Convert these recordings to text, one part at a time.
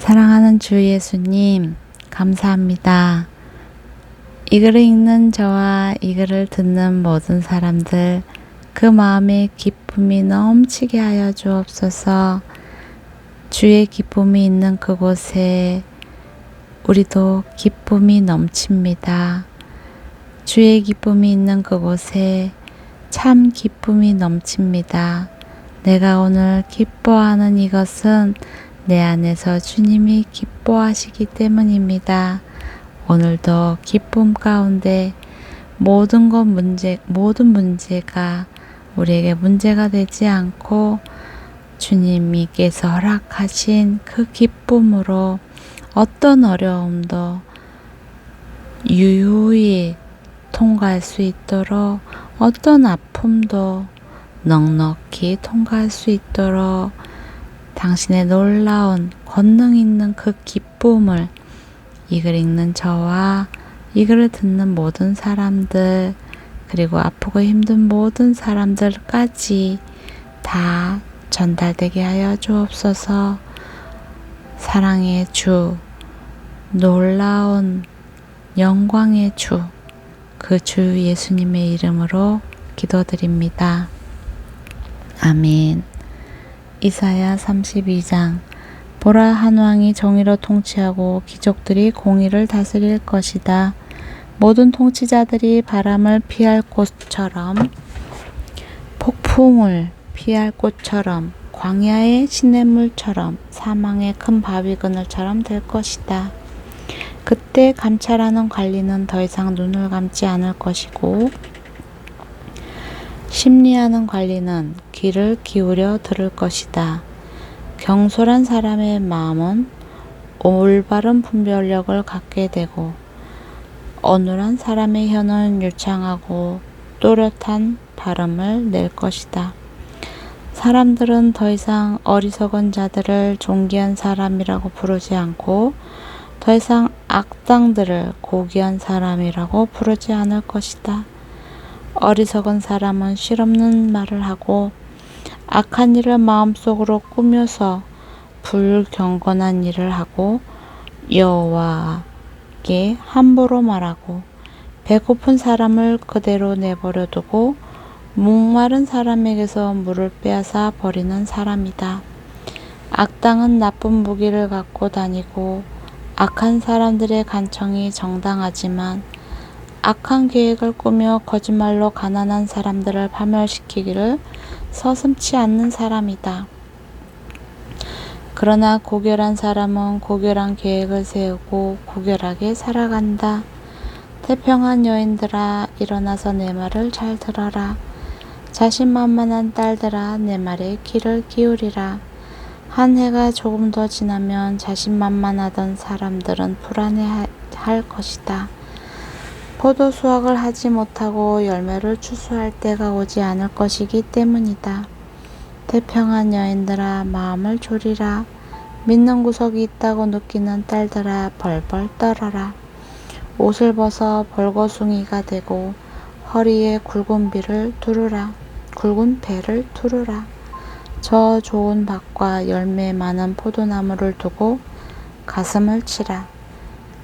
사랑하는 주 예수님, 감사합니다. 이 글을 읽는 저와 이 글을 듣는 모든 사람들, 그 마음에 기쁨이 넘치게 하여 주옵소서. 주의 기쁨이 있는 그곳에 우리도 기쁨이 넘칩니다. 주의 기쁨이 있는 그곳에 참 기쁨이 넘칩니다. 내가 오늘 기뻐하는 이것은 내 안에서 주님이 기뻐하시기 때문입니다. 오늘도 기쁨 가운데 모든 문제가 우리에게 문제가 되지 않고 주님께서 허락하신 그 기쁨으로 어떤 어려움도 유유히 통과할 수 있도록, 어떤 아픔도 넉넉히 통과할 수 있도록 당신의 놀라운 권능 있는 그 기쁨을 이 글 읽는 저와 이 글을 듣는 모든 사람들, 그리고 아프고 힘든 모든 사람들까지 다 전달되게 하여 주옵소서. 사랑의 주, 놀라운 영광의 주, 그 주 예수님의 이름으로 기도드립니다. 아멘. 이사야 32장. 보라, 한 왕이 정의로 통치하고 귀족들이 공의를 다스릴 것이다. 모든 통치자들이 바람을 피할 꽃처럼, 폭풍을 피할 꽃처럼, 광야의 시냇물처럼, 사망의 큰 바위 그늘처럼 될 것이다. 그때 감찰하는 관리는 더 이상 눈을 감지 않을 것이고, 심리하는 관리는 귀를 기울여 들을 것이다. 경솔한 사람의 마음은 올바른 분별력을 갖게 되고, 어눌한 사람의 혀는 유창하고 또렷한 발음을 낼 것이다. 사람들은 더 이상 어리석은 자들을 존귀한 사람이라고 부르지 않고, 더 이상 악당들을 고귀한 사람이라고 부르지 않을 것이다. 어리석은 사람은 실없는 말을 하고 악한 일을 마음속으로 꾸며서 불경건한 일을 하고 여호와께 함부로 말하고, 배고픈 사람을 그대로 내버려 두고 목마른 사람에게서 물을 빼앗아 버리는 사람이다. 악당은 나쁜 무기를 갖고 다니고 악한 사람들의 간청이 정당하지만 악한 계획을 꾸며 거짓말로 가난한 사람들을 파멸시키기를 서슴지 않는 사람이다. 그러나 고결한 사람은 고결한 계획을 세우고 고결하게 살아간다. 태평한 여인들아, 일어나서 내 말을 잘 들어라. 자신만만한 딸들아, 내 말에 귀를 기울이라. 한 해가 조금 더 지나면 자신만만하던 사람들은 불안해할 것이다. 포도 수확을 하지 못하고 열매를 추수할 때가 오지 않을 것이기 때문이다. 태평한 여인들아, 마음을 졸이라. 믿는 구석이 있다고 느끼는 딸들아, 벌벌 떨어라. 옷을 벗어 벌거숭이가 되고 허리에 굵은 배를 두르라. 저 좋은 밭과 열매 많은 포도나무를 두고 가슴을 치라.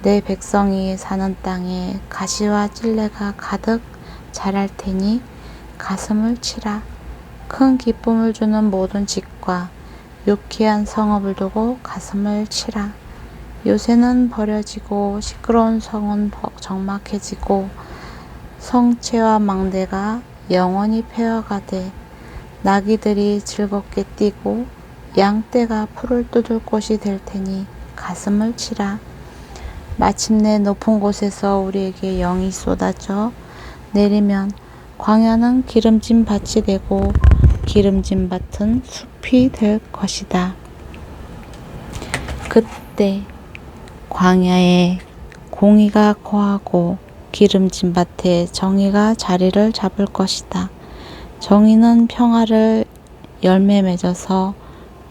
내 백성이 사는 땅에 가시와 찔레가 가득 자랄 테니 가슴을 치라. 큰 기쁨을 주는 모든 집과 유쾌한 성읍을 두고 가슴을 치라. 요새는 버려지고 시끄러운 성은 적막해지고 성체와 망대가 영원히 폐허가되 나귀들이 즐겁게 뛰고 양떼가 풀을 뜯을 곳이 될 테니 가슴을 치라. 마침내 높은 곳에서 우리에게 영이 쏟아져 내리면 광야는 기름진 밭이 되고 기름진 밭은 숲이 될 것이다. 그때 광야에 공의가 거하고 기름진 밭에 정의가 자리를 잡을 것이다. 정의는 평화를 열매 맺어서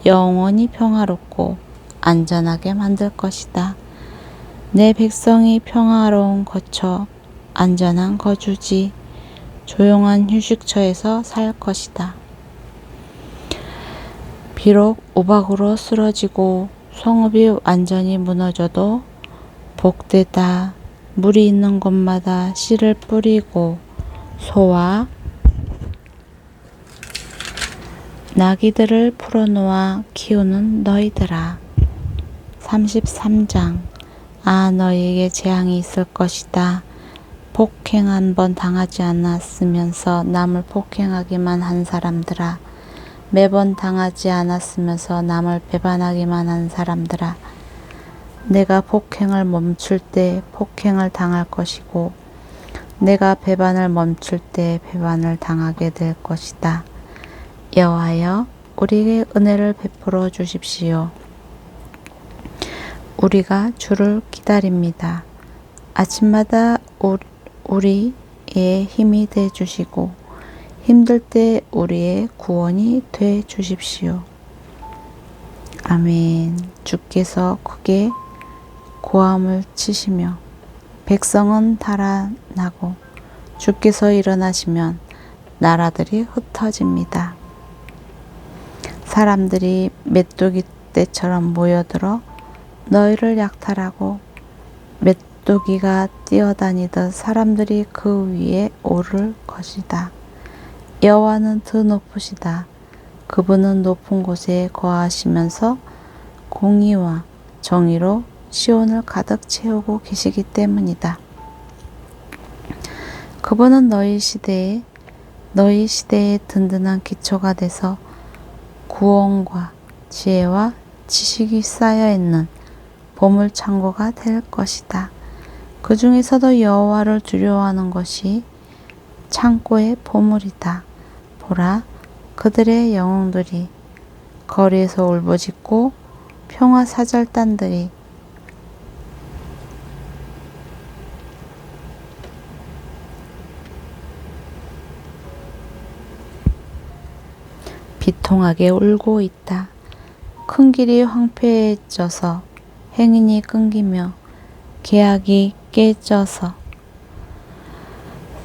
영원히 평화롭고 안전하게 만들 것이다. 내 백성이 평화로운 거처, 안전한 거주지, 조용한 휴식처에서 살 것이다. 비록 우박으로 쓰러지고 성읍이 완전히 무너져도 복되다. 물이 있는 곳마다 씨를 뿌리고 소와 나귀들을 풀어놓아 키우는 너희들아. 33장. 너희에게 재앙이 있을 것이다. 폭행 한 번 당하지 않았으면서 남을 폭행하기만 한 사람들아. 매번 당하지 않았으면서 남을 배반하기만 한 사람들아. 내가 폭행을 멈출 때 폭행을 당할 것이고 내가 배반을 멈출 때 배반을 당하게 될 것이다. 여호와여, 우리에게 은혜를 베풀어 주십시오. 우리가 주를 기다립니다. 아침마다 우리의 힘이 돼 주시고 힘들 때 우리의 구원이 돼 주십시오. 아멘. 주께서 크게 고함을 치시며 백성은 달아나고 주께서 일어나시면 나라들이 흩어집니다. 사람들이 메뚜기 떼처럼 모여들어 너희를 약탈하고 메뚜기가 뛰어다니듯 사람들이 그 위에 오를 것이다. 여호와는 더 높으시다. 그분은 높은 곳에 거하시면서 공의와 정의로 시온을 가득 채우고 계시기 때문이다. 그분은 너희 시대에 든든한 기초가 돼서 구원과 지혜와 지식이 쌓여 있는 보물 창고가 될 것이다. 그 중에서도 여호와를 두려워하는 것이 창고의 보물이다. 보라, 그들의 영웅들이 거리에서 울부짖고 평화 사절단들이 비통하게 울고 있다. 큰 길이 황폐해져서 행인이 끊기며 계약이 깨져서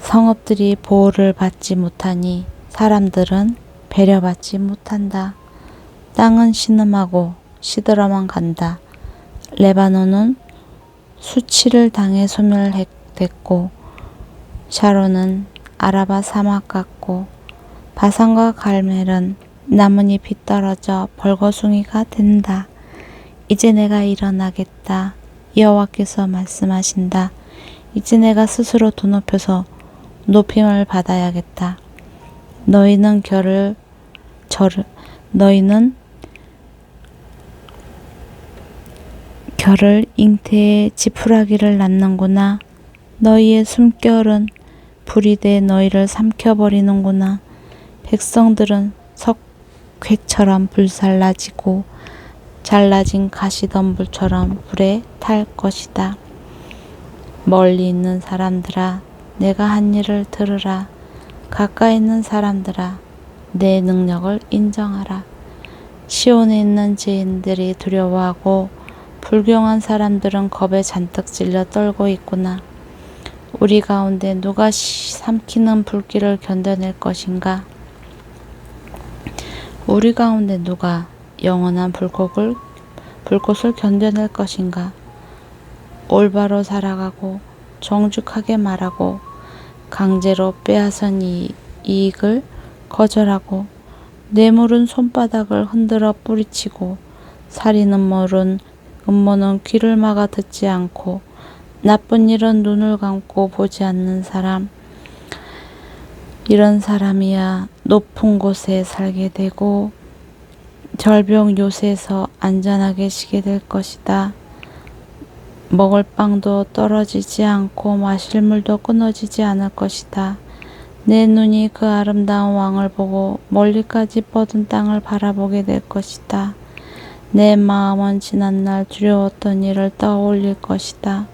성읍들이 보호를 받지 못하니 사람들은 배려받지 못한다. 땅은 신음하고 시들어만 간다. 레바논은 수치를 당해 소멸됐고 샤론은 아라바 사막 같고 바산과 갈멜은 나뭇잎이 떨어져 벌거숭이가 된다. 이제 내가 일어나겠다. 여호와께서 말씀하신다. 이제 내가 스스로 더 높여서 높임을 받아야겠다. 너희는 결을 잉태에 지푸라기를 낳는구나. 너희의 숨결은 불이 돼 너희를 삼켜버리는구나. 백성들은 석회처럼 불살라지고 잘라진 가시덤불처럼 불에 탈 것이다. 멀리 있는 사람들아, 내가 한 일을 들으라. 가까이 있는 사람들아, 내 능력을 인정하라. 시온에 있는 죄인들이 두려워하고 불경한 사람들은 겁에 잔뜩 질려 떨고 있구나. 우리 가운데 누가 삼키는 불길을 견뎌낼 것인가? 우리 가운데 누가 영원한 불꽃을 견뎌낼 것인가? 올바로 살아가고 정직하게 말하고 강제로 빼앗은 이익을 거절하고 뇌물은 손바닥을 흔들어 뿌리치고 살인 음모는 귀를 막아 듣지 않고 나쁜 일은 눈을 감고 보지 않는 사람, 이런 사람이야 높은 곳에 살게 되고 절벽 요새에서 안전하게 쉬게 될 것이다. 먹을 빵도 떨어지지 않고 마실 물도 끊어지지 않을 것이다. 내 눈이 그 아름다운 왕을 보고 멀리까지 뻗은 땅을 바라보게 될 것이다. 내 마음은 지난날 두려웠던 일을 떠올릴 것이다.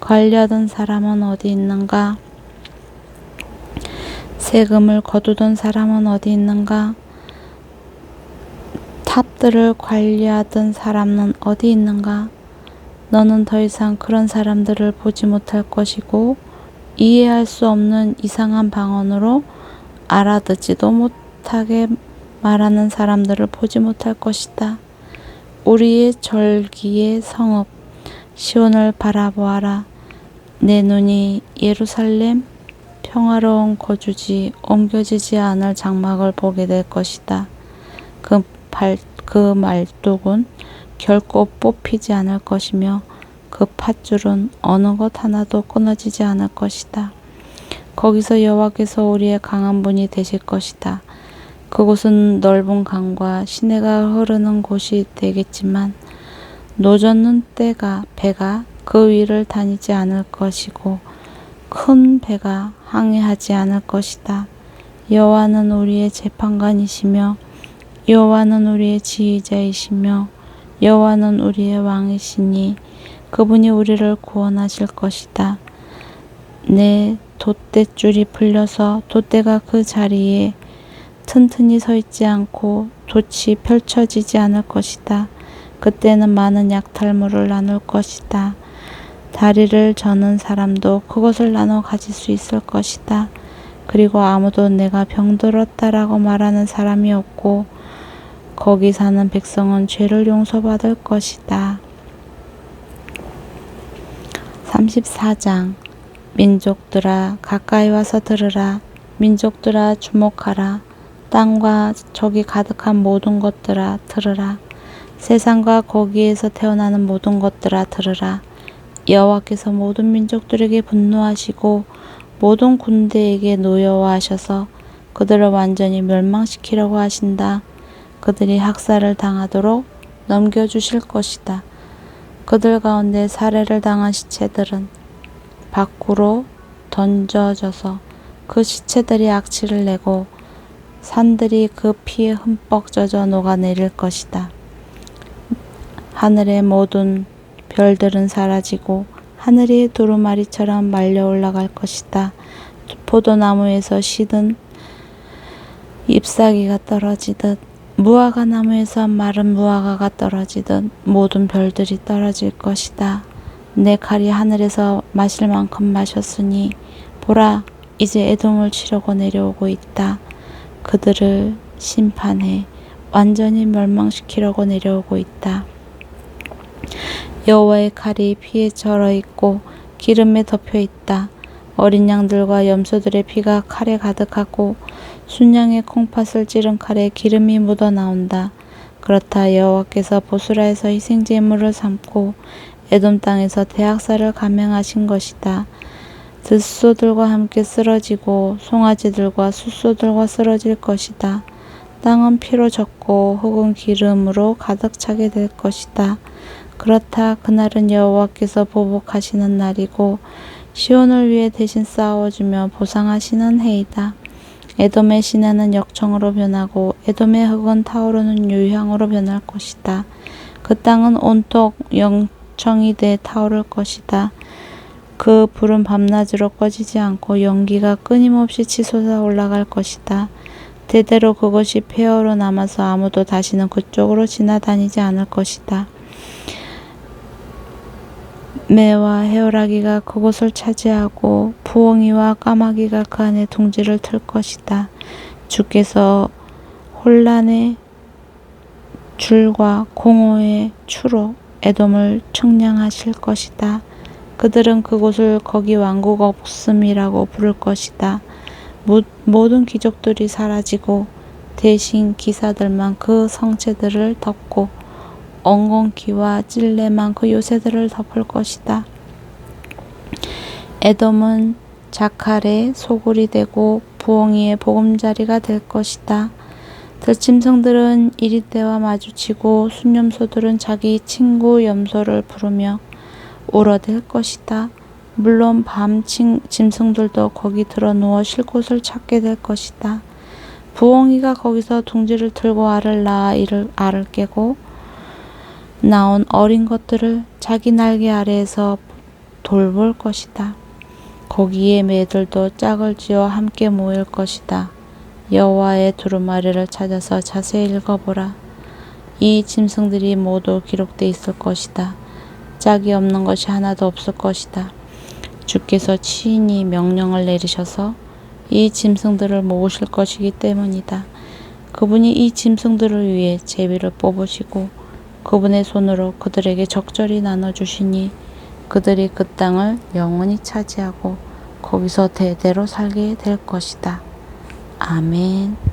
관리하던 사람은 어디 있는가? 세금을 거두던 사람은 어디 있는가? 탑들을 관리하던 사람은 어디 있는가? 너는 더 이상 그런 사람들을 보지 못할 것이고 이해할 수 없는 이상한 방언으로 알아듣지도 못하게 말하는 사람들을 보지 못할 것이다. 우리의 절기의 성읍 시온을 바라보아라. 내 눈이 예루살렘 평화로운 거주지 옮겨지지 않을 장막을 보게 될 것이다. 그 말뚝은 결코 뽑히지 않을 것이며 그 팥줄은 어느 것 하나도 끊어지지 않을 것이다. 거기서 여호와께서 우리의 강한 분이 되실 것이다. 그곳은 넓은 강과 시내가 흐르는 곳이 되겠지만 노젓는 배가 그 위를 다니지 않을 것이고 큰 배가 항해하지 않을 것이다. 여호와는 우리의 재판관이시며 여호와는 우리의 지휘자이시며 여호와는 우리의 왕이시니 그분이 우리를 구원하실 것이다. 내 돛대줄이 풀려서 돛대가 그 자리에 튼튼히 서 있지 않고 돛이 펼쳐지지 않을 것이다. 그때는 많은 약탈물을 나눌 것이다. 다리를 저는 사람도 그것을 나눠 가질 수 있을 것이다. 그리고 아무도 내가 병들었다라고 말하는 사람이 없고 거기 사는 백성은 죄를 용서받을 것이다. 34장 민족들아 가까이 와서 들으라. 민족들아 주목하라. 땅과 저기 가득한 모든 것들아 들으라. 세상과 거기에서 태어나는 모든 것들아 들으라. 여호와께서 모든 민족들에게 분노하시고 모든 군대에게 노여워하셔서 그들을 완전히 멸망시키려고 하신다. 그들이 학살을 당하도록 넘겨주실 것이다. 그들 가운데 살해를 당한 시체들은 밖으로 던져져서 그 시체들이 악취를 내고 산들이 그 피에 흠뻑 젖어 녹아내릴 것이다. 하늘의 모든 별들은 사라지고 하늘이 두루마리처럼 말려 올라갈 것이다. 포도나무에서 시든 잎사귀가 떨어지듯 무화과 나무에서 마른 무화과가 떨어지듯 모든 별들이 떨어질 것이다. 내 칼이 하늘에서 마실 만큼 마셨으니 보라 이제 에돔을 치려고 내려오고 있다. 그들을 심판해 완전히 멸망시키려고 내려오고 있다. 여호와의 칼이 피에 절어 있고 기름에 덮여 있다. 어린 양들과 염소들의 피가 칼에 가득하고 순양의 콩팥을 찌른 칼에 기름이 묻어 나온다. 그렇다 여호와께서 보스라에서 희생제물을 삼고 에돔 땅에서 대학살을 감행하신 것이다. 듣소들과 함께 쓰러지고 송아지들과 숫소들과 쓰러질 것이다. 땅은 피로 젖고 흙은 기름으로 가득 차게 될 것이다. 그렇다 그날은 여호와께서 보복하시는 날이고 시온을 위해 대신 싸워주며 보상하시는 해이다. 에돔의 시내는 역청으로 변하고 에돔의 흙은 타오르는 유향으로 변할 것이다. 그 땅은 온통 역청이 돼 타오를 것이다. 그 불은 밤낮으로 꺼지지 않고 연기가 끊임없이 치솟아 올라갈 것이다. 대대로 그것이 폐허로 남아서 아무도 다시는 그쪽으로 지나다니지 않을 것이다. 매와 해오라기가 그곳을 차지하고 부엉이와 까마귀가 그 안에 둥지를 틀 것이다. 주께서 혼란의 줄과 공허의 추로 에돔을 측량하실 것이다. 그들은 그곳을 거기 왕국 없음이라고 부를 것이다. 모든 귀족들이 사라지고 대신 기사들만 그 성체들을 덮고 엉겅퀴와 찔레만 그 요새들을 덮을 것이다. 에돔은 자칼의 소굴이 되고 부엉이의 보금자리가 될 것이다. 들짐승들은 이리떼와 마주치고 순염소들은 자기 친구 염소를 부르며 울어댈 것이다. 물론 밤 짐승들도 거기 들어 누워 쉴 곳을 찾게 될 것이다. 부엉이가 거기서 둥지를 틀고 알을 낳아 알을 깨고 나온 어린 것들을 자기 날개 아래에서 돌볼 것이다. 거기에 매들도 짝을 지어 함께 모일 것이다. 여호와의 두루마리를 찾아서 자세히 읽어보라. 이 짐승들이 모두 기록돼 있을 것이다. 짝이 없는 것이 하나도 없을 것이다. 주께서 친히 명령을 내리셔서 이 짐승들을 모으실 것이기 때문이다. 그분이 이 짐승들을 위해 제비를 뽑으시고 그분의 손으로 그들에게 적절히 나눠주시니 그들이 그 땅을 영원히 차지하고 거기서 대대로 살게 될 것이다. 아멘.